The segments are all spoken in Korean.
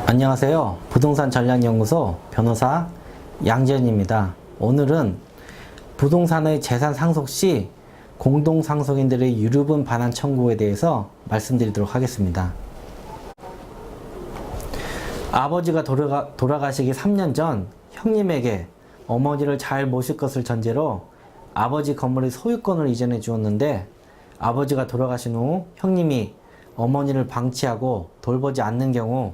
안녕하세요. 부동산 전략연구소 변호사 양지연입니다. 오늘은 부동산의 재산 상속 시 공동상속인들의 유류분 반환 청구에 대해서 말씀드리도록 하겠습니다. 아버지가 돌아가시기 3년 전 형님에게 어머니를 잘 모실 것을 전제로 아버지 건물의 소유권을 이전해 주었는데, 아버지가 돌아가신 후 형님이 어머니를 방치하고 돌보지 않는 경우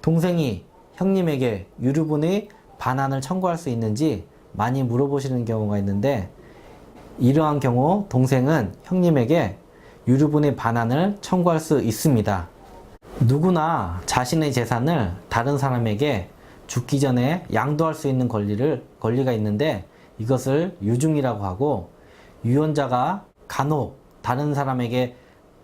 동생이 형님에게 유류분의 반환을 청구할 수 있는지 많이 물어보시는 경우가 있는데, 이러한 경우 동생은 형님에게 유류분의 반환을 청구할 수 있습니다. 누구나 자신의 재산을 다른 사람에게 죽기 전에 양도할 수 있는 권리가 있는데, 이것을 유증이라고 하고, 유언자가 간혹 다른 사람에게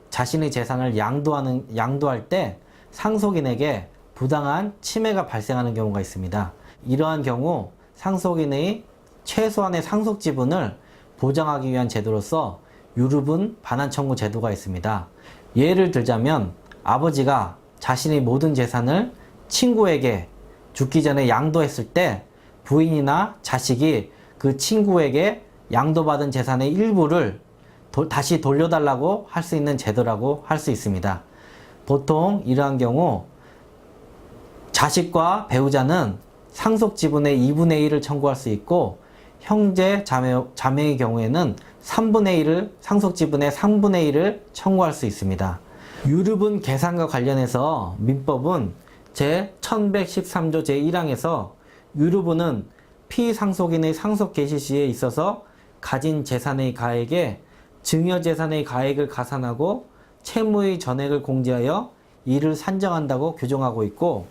자신의 재산을 양도할 때 상속인에게 부당한 침해가 발생하는 경우가 있습니다. 이러한 경우 상속인의 최소한의 상속 지분을 보장하기 위한 제도로서 유류분 반환 청구 제도가 있습니다. 예를 들자면, 아버지가 자신의 모든 재산을 친구에게 죽기 전에 양도했을 때 부인이나 자식이 그 친구에게 양도받은 재산의 일부를 다시 돌려달라고 할 수 있는 제도라고 할 수 있습니다. 보통 이러한 경우 자식과 배우자는 상속 지분의 2분의 1을 청구할 수 있고, 형제, 자매의 경우에는 상속 지분의 3분의 1을 청구할 수 있습니다. 유류분 계산과 관련해서 민법은 제1113조 제1항에서 유류분은 피상속인의 상속 개시 시에 있어서 가진 재산의 가액에 증여재산의 가액을 가산하고 채무의 전액을 공제하여 이를 산정한다고 규정하고 있고,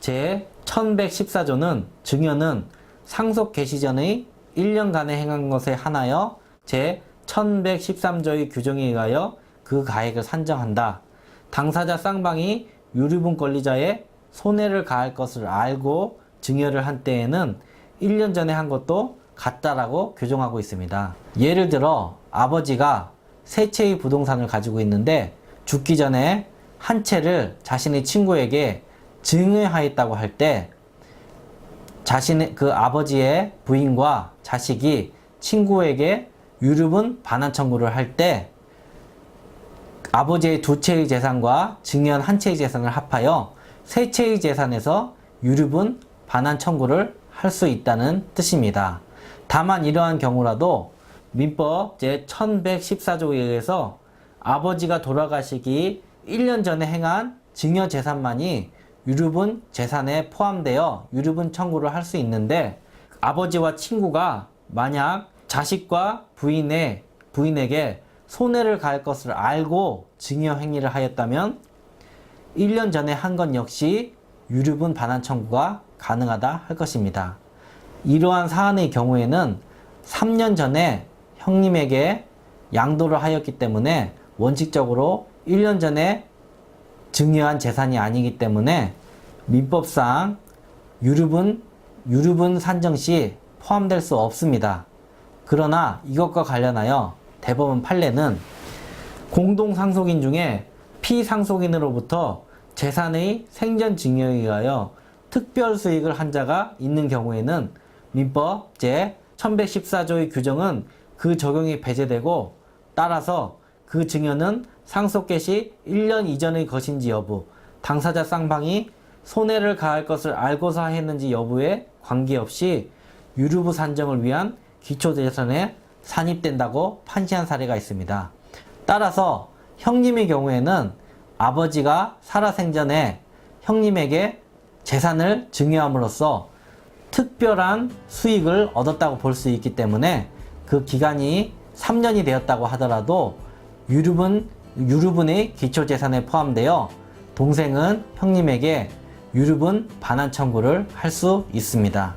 제1114조는 증여는 상속 개시 전의 1년간에 행한 것에 한하여 제1113조의 규정에 의하여 그 가액을 산정한다. 당사자 쌍방이 유류분 권리자의 손해를 가할 것을 알고 증여를 한 때에는 1년 전에 한 것도 같다라고 규정하고 있습니다. 예를 들어 아버지가 세 채의 부동산을 가지고 있는데, 죽기 전에 한 채를 자신의 친구에게 증여하였다고 할 때, 그 아버지의 부인과 자식이 친구에게 유류분 반환 청구를 할 때, 아버지의 두 채의 재산과 증여한 한 채의 재산을 합하여 세 채의 재산에서 유류분 반환 청구를 할 수 있다는 뜻입니다. 다만 이러한 경우라도 민법 제1114조에 의해서 아버지가 돌아가시기 1년 전에 행한 증여 재산만이 유류분 재산에 포함되어 유류분 청구를 할 수 있는데, 아버지와 친구가 만약 자식과 부인에게 손해를 가할 것을 알고 증여 행위를 하였다면 1년 전에 한 건 역시 유류분 반환 청구가 가능하다 할 것입니다. 이러한 사안의 경우에는 3년 전에 형님에게 양도를 하였기 때문에 원칙적으로 1년 전에 증여한 재산이 아니기 때문에 민법상 유류분 산정 시 포함될 수 없습니다. 그러나 이것과 관련하여 대법원 판례는 공동상속인 중에 피상속인으로부터 재산의 생전 증여에 의하여 특별 수익을 한 자가 있는 경우에는 민법 제1114조의 규정은 그 적용이 배제되고, 따라서 그 증여는 상속 개시 1년 이전의 것인지 여부, 당사자 쌍방이 손해를 가할 것을 알고서 했는지 여부에 관계없이 유류분 산정을 위한 기초재산에 산입된다고 판시한 사례가 있습니다. 따라서 형님의 경우에는 아버지가 살아생전에 형님에게 재산을 증여함으로써 특별한 수익을 얻었다고 볼 수 있기 때문에 그 기간이 3년이 되었다고 하더라도 유류분의 기초재산에 포함되어 동생은 형님에게 유류분 반환 청구를 할 수 있습니다.